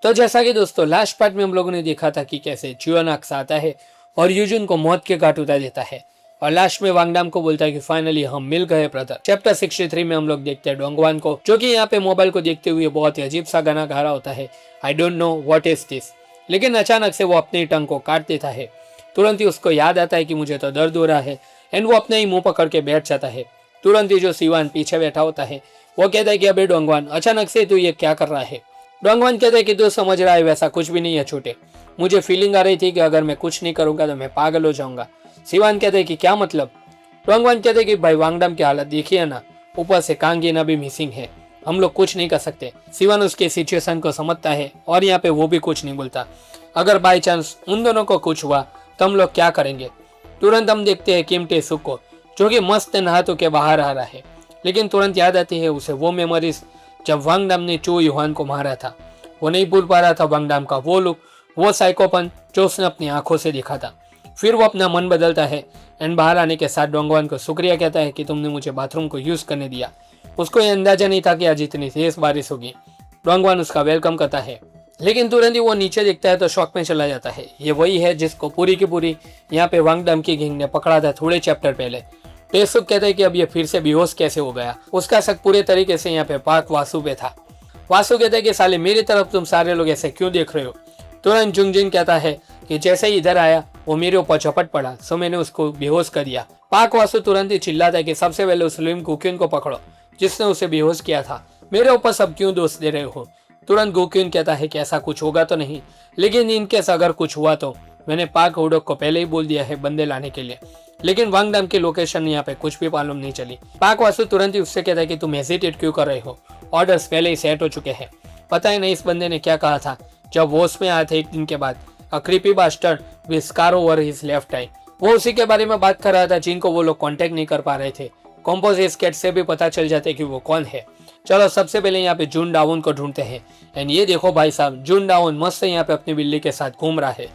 तो जैसा कि दोस्तों लास्ट पार्ट में हम लोगों ने देखा था कि कैसे चियोन अक्सा आता है और यूजुन को मौत के घाट उतार देता है और लास्ट में वांगडाम को बोलता है कि फाइनली हम मिल गए ब्रदर। चैप्टर 63 में हम लोग देखते हैं डोंगवान को, जो कि यहाँ पे मोबाइल को देखते हुए बहुत ही अजीब सा गाना गा रहा होता है, I don't know what is this. लेकिन अचानक से वो अपनी टंग को काट देता है। तुरंत ही उसको याद आता है कि मुझे तो दर्द हो रहा है एंड वो अपने ही मुंह पकड़ के बैठ जाता है। तुरंत ही जो सिवान पीछे बैठा होता है वो कहता है कि अबे डोंगवान, अचानक से तू ये क्या कर रहा है। डोंगवान कहता है कि तू समझ रहा है वैसा कुछ भी नहीं है छोटे, मुझे फीलिंग आ रही थी कि अगर मैं कुछ नहीं करूंगा तो मैं पागल हो जाऊंगा। सिवान कहते हैं कि क्या मतलब। डोंगवान कहते हैं कि भाई वांगडाम की हालत देखिए ना, ऊपर से कांगेना भी मिसिंग है, हम लोग कुछ नहीं कर सकते। सिवान उसके सिचुएशन को समझता है और यहाँ पे वो भी कुछ नहीं बोलता। अगर बाई चांस उन दोनों को कुछ हुआ तो हम लोग क्या करेंगे। तुरंत हम देखते हैं किम टेसुक को, जो कि मस्त नहातों के बाहर आ रहा है, लेकिन तुरंत याद आती है उसे वो मेमोरीज जब वांगडाम ने चो युहान को मारा था। वो नहीं भूल पा रहा था वांगडाम का वो लुक, वो साइकोपन जो उसने अपनी आंखों से देखा था। फिर वो अपना मन बदलता है एंड बाहर आने के साथ डोंगवान को शुक्रिया कहता है कि तुमने मुझे बाथरूम को यूज करने दिया। उसको ये अंदाजा नहीं था कि आज इतनी तेज बारिश होगी। डोंगवान उसका वेलकम करता है, लेकिन तुरंत ही वो नीचे देखता है तो शॉक में चला जाता है। ये वही है जिसको पूरी की पूरी यहाँ पे वांगडाम की गैंग ने पकड़ा था थोड़े चैप्टर पहले। टेसुक कहता है कि अब ये फिर से बेहोश कैसे हो गया। उसका शक पूरे तरीके से यहाँ पे पाक वासु पे था। वासु कहता है कि साले मेरी तरफ तुम सारे लोग ऐसे क्यों देख रहे हो। तुरंत जुंगजिन कहता है कि जैसे ही इधर आया वो मेरे ऊपर झपट पड़ा, सो मैंने उसको बेहोश कर दिया। पाक वासु तुरंत ही चिल्लाता है कि सबसे पहले उस लिम गुक्युन को पकड़ो जिसने उसे बेहोश किया था, मेरे ऊपर सब क्यों दोष दे रहे हो। तुरंत गुक्युन कहता है कि ऐसा कुछ होगा तो नहीं, लेकिन इनकेस अगर कुछ हुआ तो मैंने पाक हुडोक को पहले ही बोल दिया है बंदे लाने के लिए, लेकिन वांगडाम की लोकेशन यहाँ पे कुछ भी मालूम नहीं चली। पाक वासु तुरंत ही उससे कहता है कि तुम हेजिटेट क्यों कर रहे हो, ऑर्डर्स पहले ही सेट हो चुके हैं। पता ही नहीं इस बंदे ने क्या कहा था जब वो उसमें आए थे एक दिन के बाद, a creepy bastard with scar over his left eye. वो उसी के बारे में बात कर रहा था जिनको वो लोग कांटेक्ट नहीं कर पा रहे थे। कॉम्पोजिट स्केट से भी पता चल जाते कि वो कौन है। चलो सबसे पहले यहाँ पे जून डाउन को ढूंढते हैं एंड ये देखो भाई साहब, जून डाउन मस्त यहाँ पे अपनी बिल्ली के साथ घूम रहा है।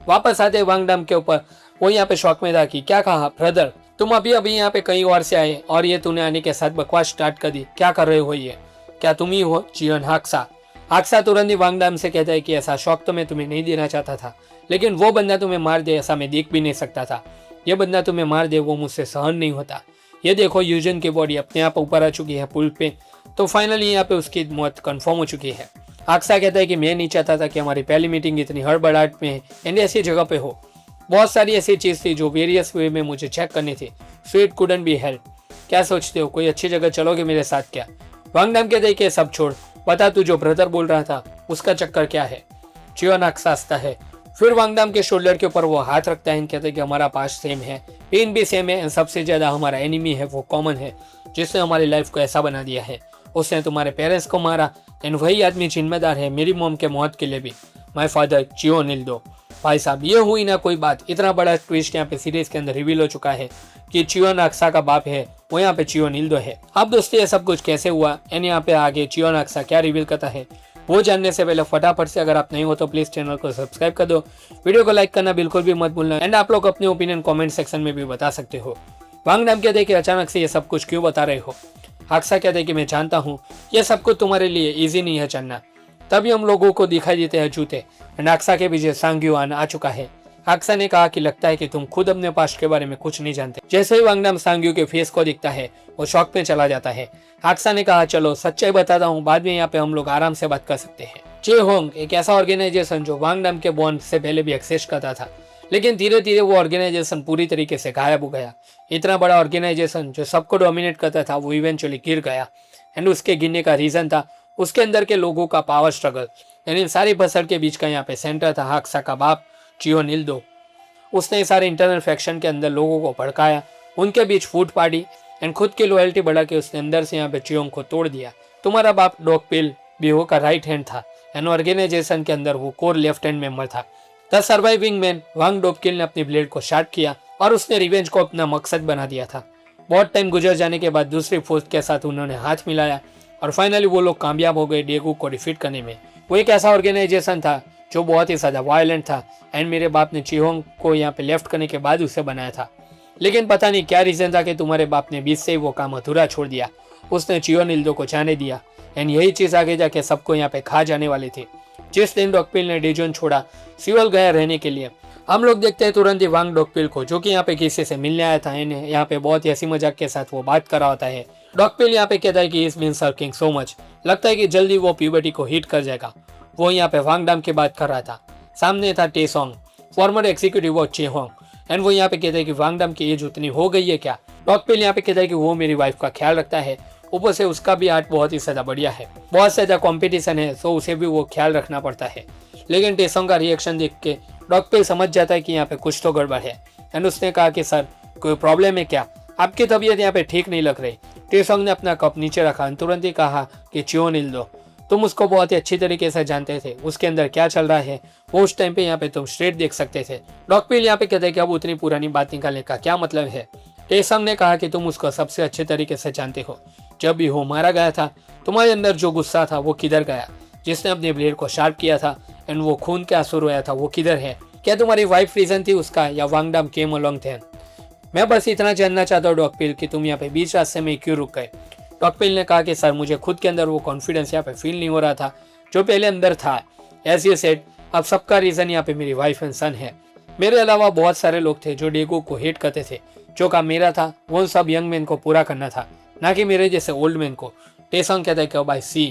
वापस आते वांगडाम के ऊपर वो यहाँ पे शौक में था कि क्या कहा ब्रदर, तुम अभी अभी यहाँ पे कहीं और से आए और ये तूने आने के साथ बकवास स्टार्ट कर दी, क्या कर रहे हो ये, क्या तुम ही हो चियोन हाक्सा। हाक्सा तुरंत ही वांगडाम से कहता है कि ऐसा शौक तो मैं तुम्हें नहीं देना चाहता था, लेकिन वो बंदा तुम्हें मार दे ऐसा मैं देख भी नहीं सकता था। ये बंदा तुम्हें मार दे वो मुझसे सहन नहीं होता। ये देखो यूजन की बॉडी अपने आप ऊपर आ चुकी है पुल पे, तो फाइनली यहाँ पे उसकी मौत कंफर्म हो चुकी है। हाक्सा कहता है कि मैं नहीं चाहता था कि हमारी पहली मीटिंग इतनी हड़बड़ाहट में है एंड ऐसी जगह पे हो। बहुत सारी ऐसी चीज़ थी जो वेरियस वे में मुझे चेक करनी थी, so it couldn't B help. क्या सोचते हो, कोई अच्छी जगह चलोगे मेरे साथ क्या। वांगडाम कहते हैं कि सब छोड़, बता तू जो ब्रदर बोल रहा था उसका चक्कर क्या है। चियोन हाक्सा हंसता है, फिर वांगडाम के शोल्डर के ऊपर वो हाथ रखता है, कहते हैं कि हमारा पास्ट सेम है, पेन भी सेम है, सबसे ज्यादा हमारा एनिमी है वो कॉमन है जिसने हमारी लाइफ को ऐसा बना दिया है। उसने तुम्हारे पेरेंट्स को मारा एंड वही आदमी जिम्मेदार है मेरी मॉम के मौत के लिए भी, माय फादर चियोन इल्दो। भाई साहब ये हुई ना कोई बात, इतना बड़ा ट्विस्ट यहाँ पे सीरीज के अंदर रिवील हो चुका है कि चियोन हाक्सा का बाप है वो यहाँ पे चियोन इल्दो है। अब दोस्तों ये सब कुछ कैसे हुआ एंड यहाँ पे आगे चियोन हाक्सा क्या रिवील करता है वो जानने से पहले फटाफट से अगर आप नहीं हो तो प्लीज चैनल को सब्सक्राइब कर दो, वीडियो को लाइक करना बिल्कुल भी मत भूलना एंड आप लोग अपने ओपिनियन कमेंट सेक्शन में भी बता सकते हो। वांगडाम कहते हैं कि अचानक से ये सब कुछ क्यों बता रहे हो। हाक्सा कहते हैं कि मैं जानता हूँ ये सब कुछ तुम्हारे लिए ईजी नहीं है जानना। तभी हम लोगों को दिखाई देते हैं जूते एंड हाक्सा के पीछे सांग्युआन आ चुका है। हाक्सा ने कहा कि लगता है कि तुम खुद अपने पास्ट के बारे में कुछ नहीं जानते। जैसे ही वांगडाम सांग्यू के फेस को दिखता है वो शॉक में चला जाता है। हाक्सा ने कहा चलो सच्चाई बताता हूँ, बाद में यहाँ पे हम लोग आराम से बात कर सकते हैं। चे होंग एक ऐसा ऑर्गेनाइजेशन जो वांगडाम के बॉन्ड से पहले भी एक्सेस करता था, लेकिन धीरे धीरे वो ऑर्गेनाइजेशन पूरी तरीके से गायब हो गया। इतना बड़ा ऑर्गेनाइजेशन जो सबको डोमिनेट करता था वो इवेंचुअली गिर गया एंड उसके गिरने का रीजन था उसके अंदर के लोगों का पावर स्ट्रगल। यानी सारी भसड़ के बीच का यहाँ पे सेंटर था हाक्सा का बाप चियोन इल्दो। उसने सारे इंटरनल फैक्शन के अंदर लोगों को भड़काया, उनके बीच फूट पाड़ी एंड खुद की लॉयल्टी बढ़ा के उसने अंदर से यहाँ पे चियोंग को तोड़ दिया। तुम्हारा बाप डॉग पिल बीहो का राइट हैंड था एंड ऑर्गेनाइजेशन के अंदर वो कोर लेफ्ट हैंड मेंबर था। द सर्वाइविंग मैन वांग डोपकिल ने अपनी ब्लेड को शार्प किया और उसने रिवेंज को अपना मकसद बना दिया था। बहुत टाइम गुजर जाने के बाद दूसरी फोर्स के साथ उन्होंने हाथ मिलाया और फाइनली वो लोग कामयाब हो गए डेगू को डिफीट करने में। वो एक ऐसा ऑर्गेनाइजेशन था जो बहुत ही ज़्यादा वायलेंट था एंड मेरे बाप ने चियोंग को यहाँ पे लेफ्ट करने के बाद उसे बनाया था, लेकिन पता नहीं क्या रीज़न था कि तुम्हारे बाप ने बीच से ही वो काम अधूरा छोड़ दिया। उसने चियोन इल्दो को जाने दिया एंड यही चीज़ आगे जाके सबको यहाँ पे खा जाने वाली थी। जिस दिन डॉकपिल ने डेजोन छोड़ा सियोल गया रहने के लिए। हम लोग देखते हैं तुरंत ही वांग डॉकपिल को, जो कि यहाँ पे किसी से मिलने आया था। इन्हें यहाँ पे बहुत ही हंसी मजाक के साथ वो बात कर रहा होता है। डॉकपिल यहाँ पे कहता है कि इस बीन सर्किंग सो मच, लगता है कि जल्दी वो प्यूबर्टी को हिट कर जाएगा। वो यहाँ पे वांग डाम की बात कर रहा था। सामने था टेसोंग, फॉर्मर एग्जीक्यूटिव ऑफ चेहोंग, एंड वो यहाँ पे कहता है कि वांग डाम की एज उतनी हो गई है क्या। डॉकपिल यहाँ पे कहता है कि वो मेरी वाइफ का ख्याल रखता है, ऊपर से उसका भी आर्ट बहुत ही ज्यादा बढ़िया है, बहुत ज्यादा कंपटीशन है, तो उसे भी वो ख्याल रखना पड़ता है। लेकिन टेसोंग का रिएक्शन देख के डॉकपिल समझ जाता है कि यहाँ पे कुछ तो गड़बड़ है, एंड उसने कहा कि सर कोई प्रॉब्लम है क्या, आपकी तबीयत यहाँ पे ठीक नहीं लग रही। टेसोंग ने अपना कप नीचे रखा, तुरंत ही कहा कि चियोन इल्दो, तुम उसको बहुत ही अच्छी तरीके से जानते थे, उसके अंदर क्या चल रहा है वो उस टाइम पे यहाँ पे तुम स्ट्रेट देख सकते थे। डॉकपिल यहाँ पे कहते हैं कि अब उतनी पुरानी बात निकालने का क्या मतलब है। टेसोंग ने कहा कि तुम उसको सबसे अच्छे तरीके से जानते हो, जब भी वो मारा गया था तुम्हारे अंदर जो गुस्सा था वो किधर गया, जिसने अपने ब्लेड को शार्प किया था एंड वो खून के आंसू रोया था वो किधर है, क्या तुम्हारी वाइफ रीजन थी उसका या वांग डाम केम अलोंग थे। मैं बस इतना जानना चाहता हूँ डॉकपिल कि तुम यहाँ पे बीच रास्ते में क्यों रुक गए। डॉकपिल ने कहा कि सर मुझे खुद के अंदर वो कॉन्फिडेंस यहाँ पे फील नहीं हो रहा था जो पहले अंदर था। एज यू सेड, अब सबका रीजन यहाँ पे मेरी वाइफ एंड सन है। मेरे अलावा बहुत सारे लोग थे जो डेगो को हेट करते थे, जो काम मेरा था वो सब यंग मैन को पूरा करना था, ना कि मेरे जैसे ओल्ड मैन को। टेसोंग कहता है कि भाई सी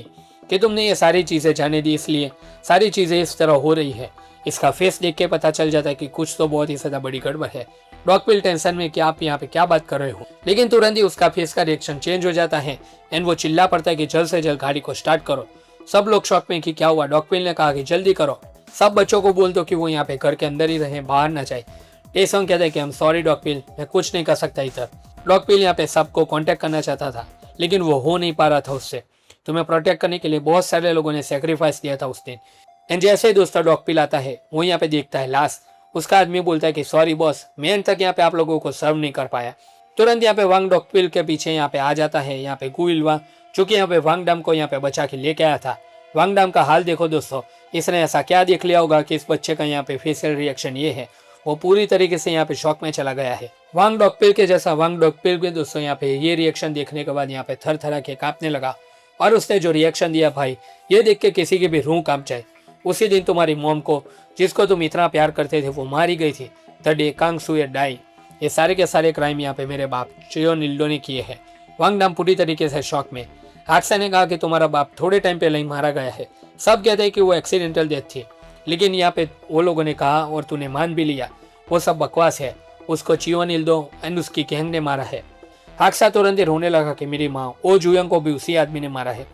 कि तुमने ये सारी चीजें जाने दी, इसलिए सारी चीजें इस तरह हो रही है। इसका फेस देख के पता चल जाता है कि कुछ तो बहुत ही ज्यादा बड़ी गड़बड़ है। डॉकपिल टेंशन में कि आप यहाँ पे क्या बात कर रहे हो, लेकिन तुरंत ही उसका फेस का रिएक्शन चेंज हो जाता है एंड वो चिल्ला पड़ता है कि जल्द से जल्द गाड़ी को स्टार्ट करो। सब लोग शॉक में कि क्या हुआ। डॉकपिल ने कहा कि जल्दी करो, सब बच्चों को बोल दो कि वो यहाँ पे घर के अंदर ही रहे, बाहर ना जाए। टेसोंग कहता है कि हम सॉरी डॉकपिल, मैं कुछ नहीं कर सकता इधर। डॉकपिल यहाँ पे सबको कॉन्टेक्ट करना चाहता था लेकिन वो हो नहीं पा रहा था उससे। तुम्हें प्रोटेक्ट करने के लिए बहुत सारे लोगों ने सेक्रीफाइस दिया था उस दिन। एंड जैसे ही दोस्तों डॉकपिल आता है वो यहाँ पे देखता है लाश। उसका आदमी बोलता है कि सॉरी बॉस, मैं अंत तक यहाँ पे आप लोगों को सर्व नहीं कर पाया। तुरंत यहाँ पे वांग डॉकपिल के पीछे यहाँ पे आ जाता है यहाँ पे गुइलवा, जो कि यहाँ पे वांग डाम को यहाँ पे बचा के लेके आया था। वांग डाम का हाल देखो दोस्तों, इसने ऐसा क्या देख लिया होगा कि इस बच्चे का यहाँ पे फेशियल रिएक्शन ये है। वो पूरी तरीके से यहाँ पे शॉक में चला गया है। वांग डॉकपिल के जैसा वांग डॉकपिल भी दोस्तों यहाँ पे ये रिएक्शन देखने के बाद यहाँ पे थर थरा के कांपने लगा, और उसने जो रिएक्शन दिया भाई, ये देख के किसी की भी रूह कांप जाए। उसी दिन तुम्हारी मॉम को, जिसको तुम इतना प्यार करते थे, वो मारी गई थी। द डे कांग सुए डाई। ये सारे के सारे क्राइम यहाँ पे मेरे बाप चियोन इल्दो ने किए हैं। वांग डाम पूरी तरीके से शॉक में। हादसा ने कहा कि तुम्हारा बाप थोड़े टाइम पहले ही मारा गया है। सब कहते हैं कि वो एक्सीडेंटल डेथ थी, लेकिन यहाँ पे वो लोगों ने कहा और तूने मान भी लिया वो सब बकवास है, उसको चियोन इल्दो एंड उसकी गैंग ने मारा है। हादसा तुरंत ही रोने लगा कि मेरी माँ ओ जुयंग को भी उसी आदमी ने मारा है।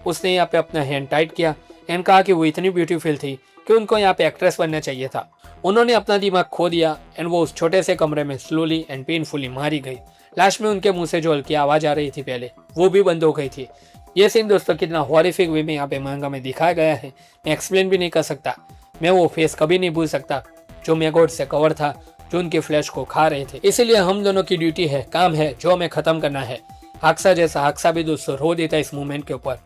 उसने यहाँ पे अपना हैंड टाइट किया एंड कहा कि वो इतनी ब्यूटीफुल थी कि उनको यहाँ पे एक्ट्रेस बनना चाहिए था। उन्होंने अपना दिमाग खो दिया एंड वो उस छोटे से कमरे में स्लोली एंड पेनफुली मारी गई। लास्ट में उनके मुंह से जो हल्की आवाज आ रही थी पहले, वो भी बंद हो गई थी। ये सीन दोस्तों कितना हॉरिफिक वे में यहाँ पे मांगा में दिखाया गया है, मैं एक्सप्लेन भी नहीं कर सकता। मैं वो फेस कभी नहीं भूल सकता जो मैगोट से कवर था, जो उनके फ्लैश को खा रहे थे। इसीलिए हम दोनों की ड्यूटी है, काम है, जो हमें खत्म करना है। हाक्सा जैसा हाक्सा भी दोस्तों रो देता है इस मूवमेंट के ऊपर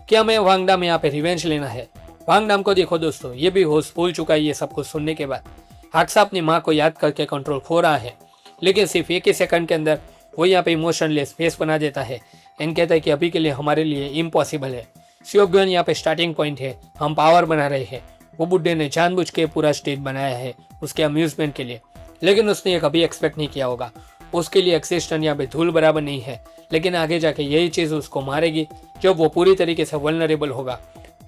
कि हमें वांग डाम यहाँ पे रिवेंज लेना है। वांग डाम को देखो दोस्तों, ये भी होश भूल चुका है ये सब कुछ सुनने के बाद। हाक्सा अपनी माँ को याद करके कंट्रोल खो रहा है, लेकिन सिर्फ एक ही सेकंड के अंदर वो यहाँ पे इमोशनलेस फेस बना देता है एंड कहता है कि अभी के लिए हमारे लिए इम्पॉसिबल है। सियोग्योन यहाँ पे स्टार्टिंग पॉइंट है, हम पावर बना रहे हैं। वो बुड्ढे ने जानबूझ के पूरा स्टेज बनाया है उसके अम्यूजमेंट के लिए, लेकिन उसने ये कभी एक्सपेक्ट नहीं किया होगा। उसके लिए एक्सिस्टेंस यहाँ पे धूल बराबर नहीं है, लेकिन आगे जाके यही चीज़ उसको मारेगी जब वो पूरी तरीके से वल्नरेबल होगा।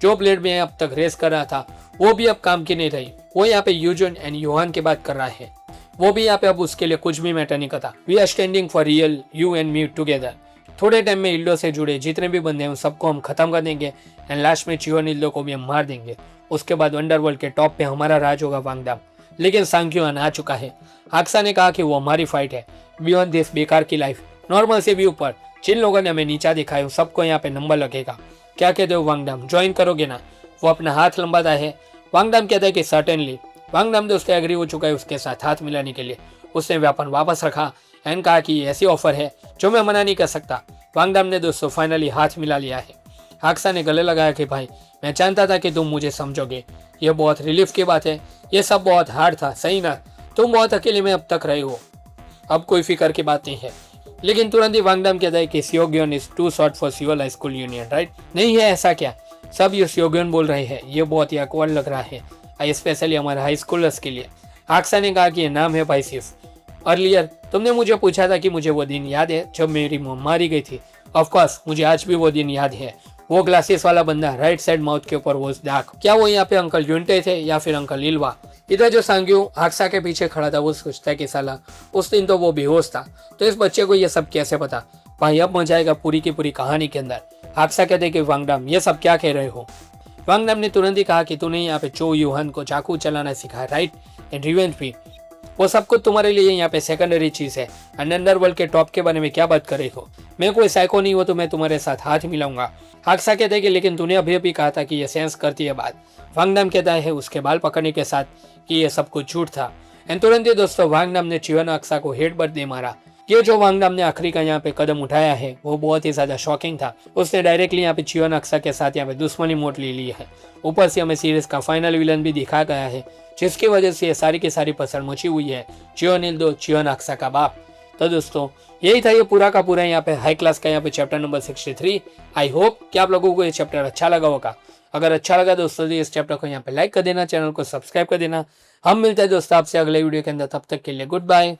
जो ब्लेड में अब तक रेस कर रहा था वो भी अब काम की नहीं रही। वो यहाँ पे यूजन एंड योहान की बात कर रहा है, वो भी यहाँ पे अब उसके लिए कुछ भी मैटर नहीं करता। We are standing for real, you and me together. थोड़े टाइम में इल्डो से जुड़े जितने भी बंदे हैं उन सबको हम खत्म कर देंगे एंड लास्ट में चियोन इल्डो को भी हम मार देंगे। उसके बाद अंडरवर्ल्ड के टॉप पे हमारा राज होगा वांग डाम। लेकिन सांग्युआन आ चुका है। हाक्सा ने कहा कि वो हमारी फाइट है, बियॉन्ड दिस बेकार की लाइफ, नॉर्मल से भी ऊपर। जिन लोगों ने हमें नीचा दिखाया सबको यहाँ पे नंबर लगेगा। क्या कहते हो वांग डाम, ज्वाइन करोगे ना? वो अपना हाथ लंबाता है। वांग डाम कहता है कि सर्टेनली। वांग डाम दोस्तों एग्री हो चुका है उसके साथ हाथ मिलाने के लिए। उसने वेपन वापस रखा एंड कहा कि ऐसी ऑफर है जो मैं मना नहीं कर सकता। वांग डाम ने दोस्तों फाइनली हाथ मिला लिया है। हाक्सा ने गले लगाया कि भाई मैं जानता था कि तुम मुझे समझोगे, ये बहुत रिलीफ की बात है, ये सब बहुत हार्ड था, सही ना? तुम बहुत अकेले में अब तक रहे हो, अब कोई फिक्र की बात नहीं है। लेकिन तुरंत ही वांग डाम कहता है कि सियोग्योन is too short for Seoul high school union, right? नहीं है ऐसा क्या? सब यस योगेन बोल रहे हैं, ये बहुत ही अकवर्ड लग रहा है, स्पेशली हमारे हाई स्कूलर्स के लिए। हाक्सा ने कहा कि ये नाम है भाई सिर्फ। अर्लियर तुमने मुझे पूछा था कि मुझे वो दिन याद है जब मेरी मॉम मारी गई थी। ऑफकोर्स मुझे आज भी वो दिन याद है। वो ग्लासेस वाला बंदा, राइट साइड माउथ के ऊपर वो दाग, क्या वो यहाँ पे अंकल यूंटे थे या फिर अंकल इल्वा? इधर जो सांग्यू हाक्सा के पीछे खड़ा था वो सोचता है कि साला उस दिन तो वो बेहोश था, तो इस बच्चे को ये सब कैसे पता? भाई अब मजा आएगा पूरी की पूरी कहानी के अंदर। हाक्सा कहते कि वांगडाम ये सब क्या कह रहे हो? वांगडाम ने तुरंत ही कहा कि तूने यहाँ पे चो यूहान को चाकू चलाना सिखाया, राइट? एंड रिवेंज भी, वो सब कुछ तुम्हारे लिए यहाँ पे सेकेंडरी चीज है। एंड अंडरवर्ल्ड के टॉप के बारे में क्या बात कर रही हो? मैं कोई साइको नहीं हूँ तो मैं तुम्हारे साथ हाथ मिलाऊंगा। हाक्सा कहते हैं कि लेकिन तूने अभी कहा था कि ये सेंस करती है बात। वांगडाम कहता है उसके बाल पकड़ने के साथ कि ये सब कुछ झूठ था। एंड तुरंत ही दोस्तों वांगडाम ने चियोन हाक्सा को हेडबट दे मारा। ये जो वांगडाम ने आखिरी का यहाँ पे कदम उठाया है वो बहुत ही ज्यादा शॉकिंग था। उसने डायरेक्टली यहाँ पे चियोन हाक्सा के साथ यहाँ पे दुश्मनी मोड़ ली है। ऊपर से हमें सीरीज का फाइनल विलन भी दिखाया गया है, जिसकी वजह से ये सारी की सारी पसंद मची हुई है चियोन इल्दो, चियोन हाक्सा का बाप। तो दोस्तों यही था ये पूरा का पूरा यहाँ पे हाई क्लास का यहाँ पे चैप्टर नंबर 63। आई होप कि आप लोगों को ये चैप्टर अच्छा लगा होगा। अगर अच्छा लगा दोस्तों तो इस चैप्टर को यहाँ पे लाइक कर देना, चैनल को सब्सक्राइब कर देना। हम मिलते हैं दोस्तों आपसे अगले वीडियो के अंदर, तब तक के लिए गुड बाय।